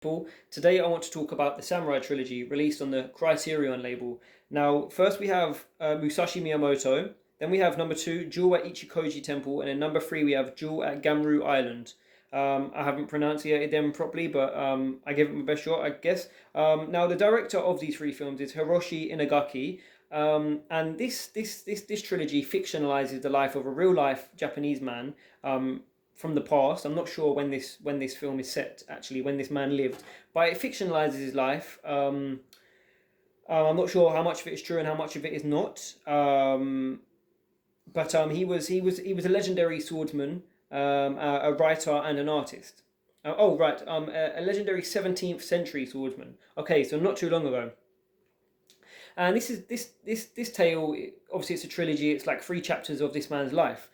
People. Today I want to talk about the Samurai Trilogy released on the Criterion label. Now, first we have Musashi Miyamoto, then we have number 2, Jewel at Ichikoji Temple, and then number 3 we have Jewel at Gamru Island. I haven't pronunciated them properly, but I gave it my best shot, I guess. Now, the director of these three films is Hiroshi Inagaki, and this trilogy fictionalizes the life of a real life Japanese man from the past. I'm not sure when this film is set, actually, when this man lived, but it fictionalizes his life. I'm not sure how much of it is true and how much of it is not. But he was a legendary swordsman, a writer and an artist. Oh right, a legendary 17th century swordsman. Okay, so not too long ago. And this tale. Obviously, it's a trilogy. It's like three chapters of this man's life,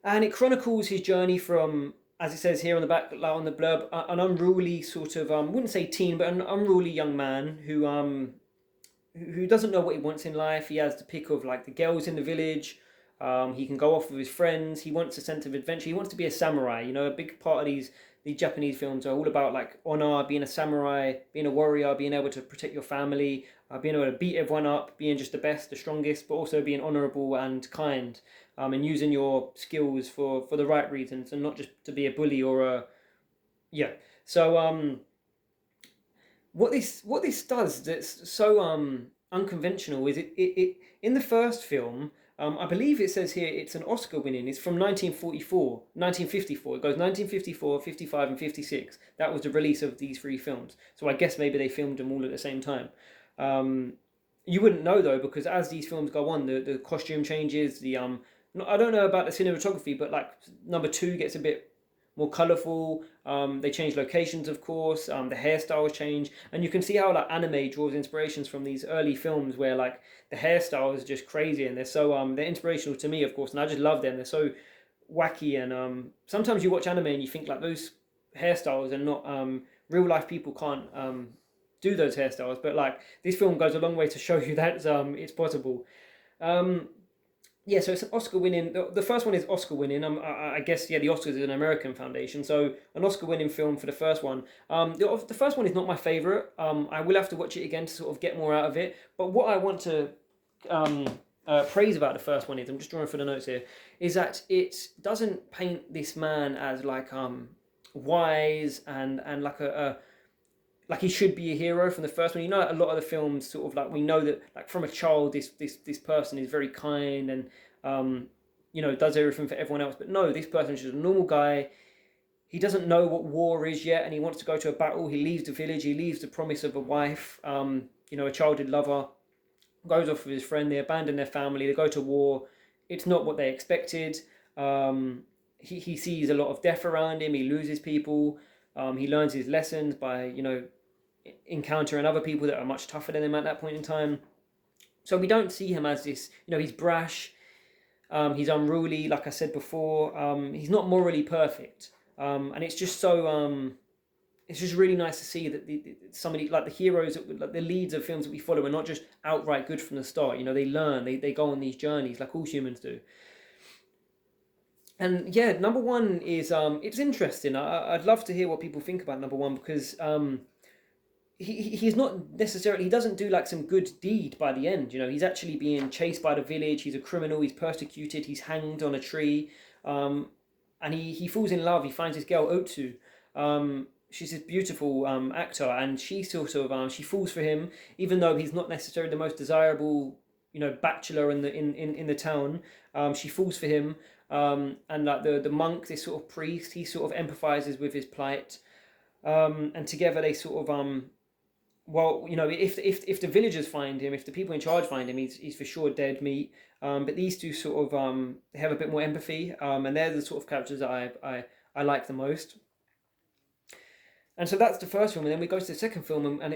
and it chronicles his journey from, as it says here on the back, like on the blurb, an unruly sort of, wouldn't say teen, but an unruly young man who doesn't know what he wants in life. He has the pick of like the girls in the village. He can go off with his friends. He wants a sense of adventure. He wants to be a samurai. You know, a big part of these Japanese films are all about like honor, being a samurai, being a warrior, being able to protect your family, being able to beat everyone up, being just the best, the strongest, but also being honorable and kind, and using your skills for the right reasons and not just to be a bully or a yeah. So what this does that's so unconventional is it in the first film. I believe it says here it's an Oscar winning. It's from 1944, 1954. It goes 1954, 55, and 56. That was the release of these three films. So I guess maybe they filmed them all at the same time. Um, you wouldn't know though, because as these films go on, the costume changes. I don't know about the cinematography, but like number 2 gets a bit more colourful. They change locations, of course. The hairstyles change, and you can see how like anime draws inspirations from these early films, where like the hairstyle is just crazy, and they're inspirational to me, of course, and I just love them. They're so wacky, and sometimes you watch anime and you think like those hairstyles are not real life people can't do those hairstyles, but like this film goes a long way to show you that it's possible. Um, yeah, so it's an Oscar winning. The first one is Oscar winning. I guess yeah, the Oscars is an American foundation, so an Oscar winning film for the first one. The first one is not my favorite. I will have to watch it again to sort of get more out of it. But what I want to um, praise about the first one is, I'm just drawing for the notes here, is that it doesn't paint this man as like wise and like a like he should be a hero from the first one. You know, a lot of the films sort of like we know that like from a child this person is very kind and does everything for everyone else. But no, this person is just a normal guy. He doesn't know what war is yet, and he wants to go to a battle. He leaves the village. He leaves the promise of a wife. A childhood lover. Goes off with his friend. They abandon their family. They go to war. It's not what they expected. He sees a lot of death around him. He loses people. He learns his lessons by encountering other people that are much tougher than him at that point in time. So we don't see him as this, he's brash, he's unruly, like I said before. He's not morally perfect. And it's just so, it's just really nice to see that somebody like the heroes, like the leads of films that we follow, are not just outright good from the start. They learn, they go on these journeys like all humans do. And yeah, number one is it's interesting. I'd love to hear what people think about number one, because he's not necessarily, he doesn't do like some good deed by the end. He's actually being chased by the village. He's a criminal. He's persecuted. He's hanged on a tree, and he falls in love. He finds this girl Otsu. She's this beautiful actor, and she sort of she falls for him, even though he's not necessarily the most desirable bachelor in the town. She falls for him, and like the monk, this sort of priest, he sort of empathizes with his plight, and together they sort of if the villagers find him, if the people in charge find him, he's for sure dead meat. But these two sort of they have a bit more empathy, and they're the sort of characters that I like the most. And so that's the first film, and then we go to the second film, and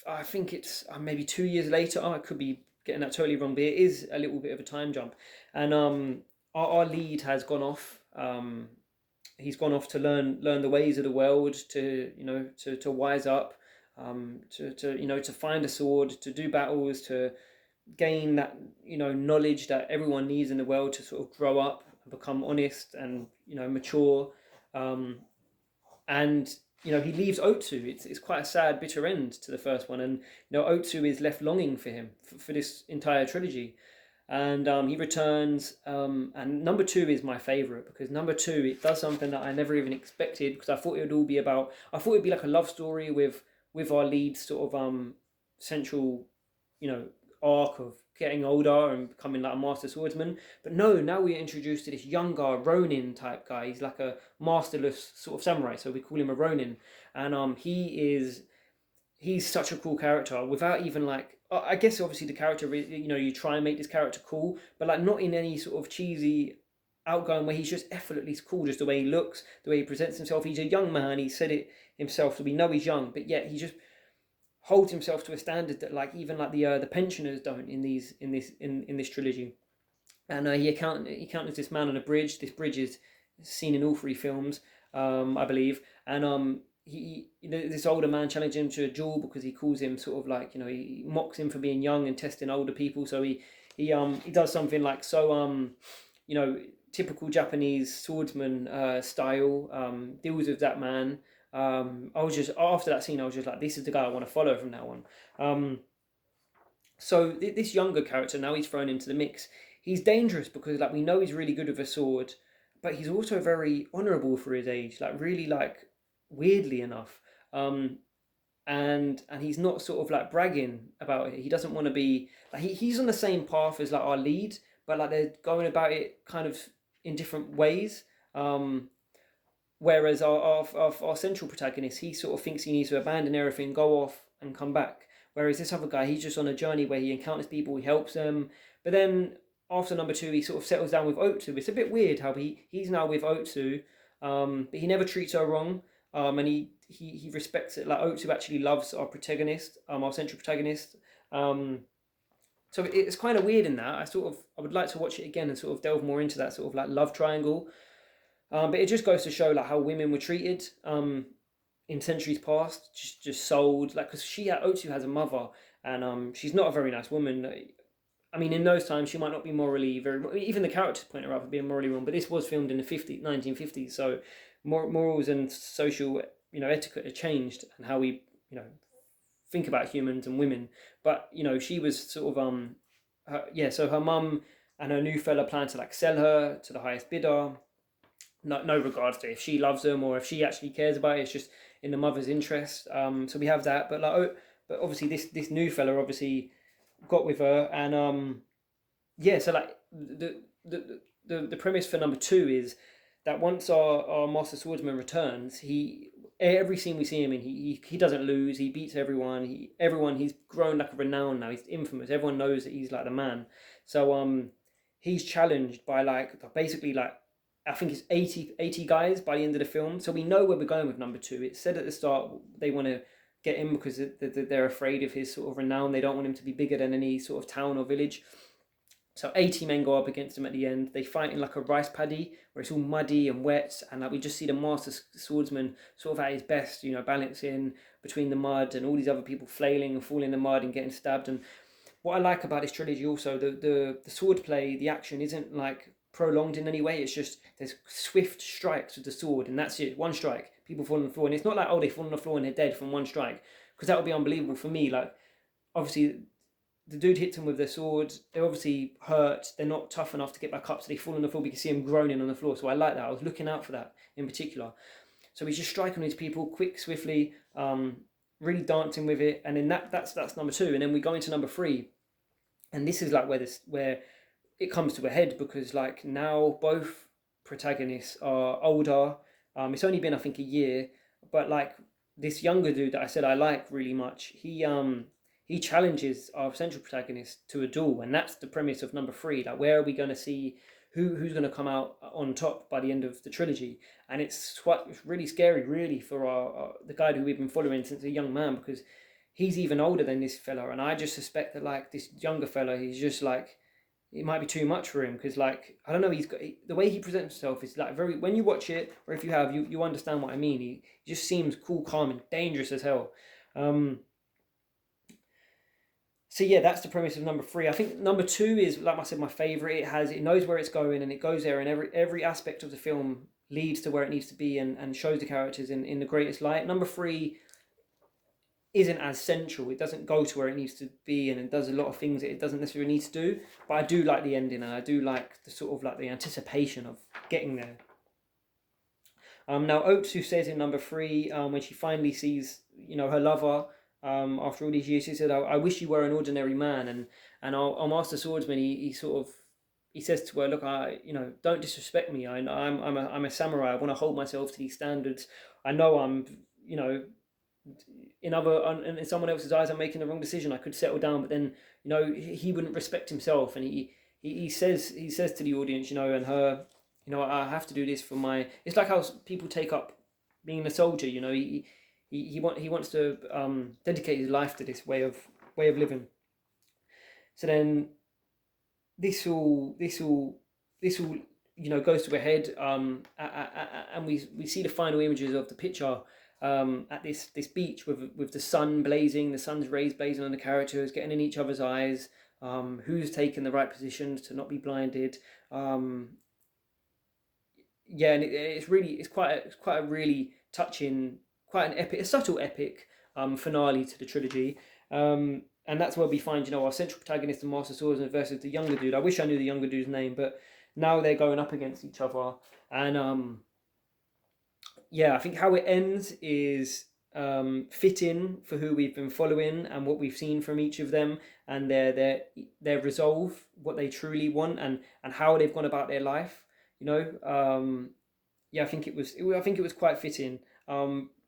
I think it's maybe 2 years later. I could be getting that totally wrong, but it is a little bit of a time jump. And our lead has gone off. He's gone off to learn the ways of the world, to wise up, to find a sword, to do battles, to gain that knowledge that everyone needs in the world to sort of grow up and become honest and mature. And he leaves Otsu. It's quite a sad, bitter end to the first one, and Otsu is left longing for him for this entire trilogy, and he returns. And number two is my favorite because number two it does something that I never even expected because I thought it would all be about. I thought it'd be like a love story with our lead sort of central, you know, arc of getting older and becoming like a master swordsman. But no, now we're introduced to this younger Ronin type guy. He's like a masterless sort of samurai, so we call him a Ronin, and he's such a cool character without even like I guess obviously the character you try and make this character cool, but like not in any sort of cheesy outgoing way. He's just effortlessly cool, just the way he looks, the way he presents himself. He's a young man. He said it himself, so we know he's young, but yet he just holds himself to a standard that like even like the pensioners don't in this trilogy. And he encounters this man on a bridge. This bridge is seen in all three films, I believe. And this older man challenges him to a duel because he calls him sort of like he mocks him for being young and testing older people. So he does something like so typical Japanese swordsman style, deals with that man. I was just after that scene, I was just like, this is the guy I want to follow from now on. So this younger character now he's thrown into the mix. He's dangerous because like we know he's really good with a sword, but he's also very honourable for his age. Like really like weirdly enough, and he's not sort of like bragging about it. He doesn't want to be like he's on the same path as like our lead, but like they're going about it kind of in different ways. Whereas our central protagonist, he sort of thinks he needs to abandon everything, go off and come back. Whereas this other guy, he's just on a journey where he encounters people, he helps them. But then after number two, he sort of settles down with Otsu. It's a bit weird how he's now with Otsu, but he never treats her wrong. And he respects it. Like Otsu actually loves our protagonist, our central protagonist. So it's kind of weird in that. I would like to watch it again and sort of delve more into that sort of like love triangle. But it just goes to show like how women were treated in centuries past, just sold like because Otsu has a mother and she's not a very nice woman. I mean, in those times she might not be morally very. Even the characters point her out for being morally wrong. But this was filmed in the 1950s, so morals and social etiquette have changed and how we think about humans and women. But she was sort of So her mum and her new fella plan to like sell her to the highest bidder. No regards to if she loves them or if she actually cares about it. It's just in the mother's interest. So we have that, but but obviously this new fella obviously got with her, and so like the premise for number two is that once our master swordsman returns, every scene we see him in, he doesn't lose. He beats everyone. He's grown like a renown now. He's infamous. Everyone knows that he's like the man. So he's challenged by like basically like. I think it's 80 guys by the end of the film. So we know where we're going with number two. It said at the start they want to get him because they're afraid of his sort of renown. They don't want him to be bigger than any sort of town or village. So 80 men go up against him at the end. They fight in like a rice paddy where it's all muddy and wet. And like we just see the master swordsman sort of at his best, balancing between the mud and all these other people flailing and falling in the mud and getting stabbed. And what I like about this trilogy also, the sword play, the action isn't like prolonged in any way. It's just there's swift strikes with the sword and that's it. One strike, people fall on the floor, and it's not like they fall on the floor and they're dead from one strike, because that would be unbelievable for me. Like obviously the dude hits them with their sword, they're obviously hurt, they're not tough enough to get back up, so they fall on the floor. We can see them groaning on the floor. So I like that. I was looking out for that in particular. So he's just striking these people quick, swiftly, really dancing with it. And then that's number two. And then we go into number three, and this is like where it comes to a head, because like now both protagonists are older. It's only been I think a year, but like this younger dude that I said I like really much, he challenges our central protagonist to a duel, and that's the premise of number three. Like where are we going to see who's going to come out on top by the end of the trilogy? And it's really scary, really, for the guy who we've been following since a young man, because he's even older than this fella, and I just suspect that like this younger fella, he's just like, it might be too much for him, because like I don't know, the way he presents himself is like very, when you watch it, or if you have, you understand what I mean. He just seems cool, calm, and dangerous as hell. So yeah, that's the premise of number three. I think number two is, like I said, my favorite. It knows where it's going and it goes there, and every aspect of the film leads to where it needs to be, and shows the characters in the greatest light. Number three isn't as central. It doesn't go to where it needs to be, and it does a lot of things that it doesn't necessarily need to do. But I do like the ending, and I do like the sort of like the anticipation of getting there. Now Oates, who says in number three, when she finally sees, her lover, after all these years, she said, I wish you were an ordinary man." And our master swordsman, he sort of, he says to her, "Look, don't disrespect me. I'm a samurai. I want to hold myself to these standards. I know I'm, you know, in someone else's eyes, I'm making the wrong decision. I could settle down, but then, he wouldn't respect himself." And he says to the audience, and her, "I have to do this for my." It's like how people take up being a soldier. He wants to dedicate his life to this way of living. So then this all goes to a head, and we see the final images of the picture, at this beach with the sun blazing, the sun's rays blazing on the characters, getting in each other's eyes. Who's taken the right positions to not be blinded? Yeah, and it's quite a really touching, quite an epic, a subtle epic finale to the trilogy. And that's where we find, our central protagonist and Master Swordsman versus the younger dude. I wish I knew the younger dude's name, but now they're going up against each other. And yeah, I think how it ends is fitting for who we've been following and what we've seen from each of them, and their resolve, what they truly want, and how they've gone about their life. Yeah, I think it was quite fitting.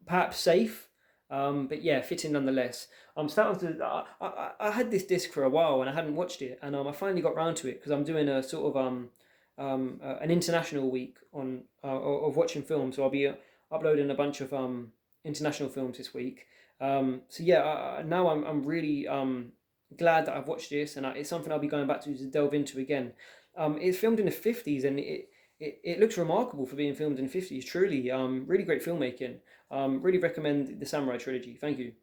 Perhaps safe, but yeah, fitting nonetheless. I had this disc for a while and I hadn't watched it, and I finally got round to it because I'm doing a sort of an international week on of watching films. So I'll be uploading a bunch of international films this week. So yeah, now I'm really glad that I've watched this, and it's something I'll be going back to delve into again. It's filmed in the 50s, and it looks remarkable for being filmed in the 50s. Truly, really great filmmaking. Really recommend the Samurai Trilogy. Thank you.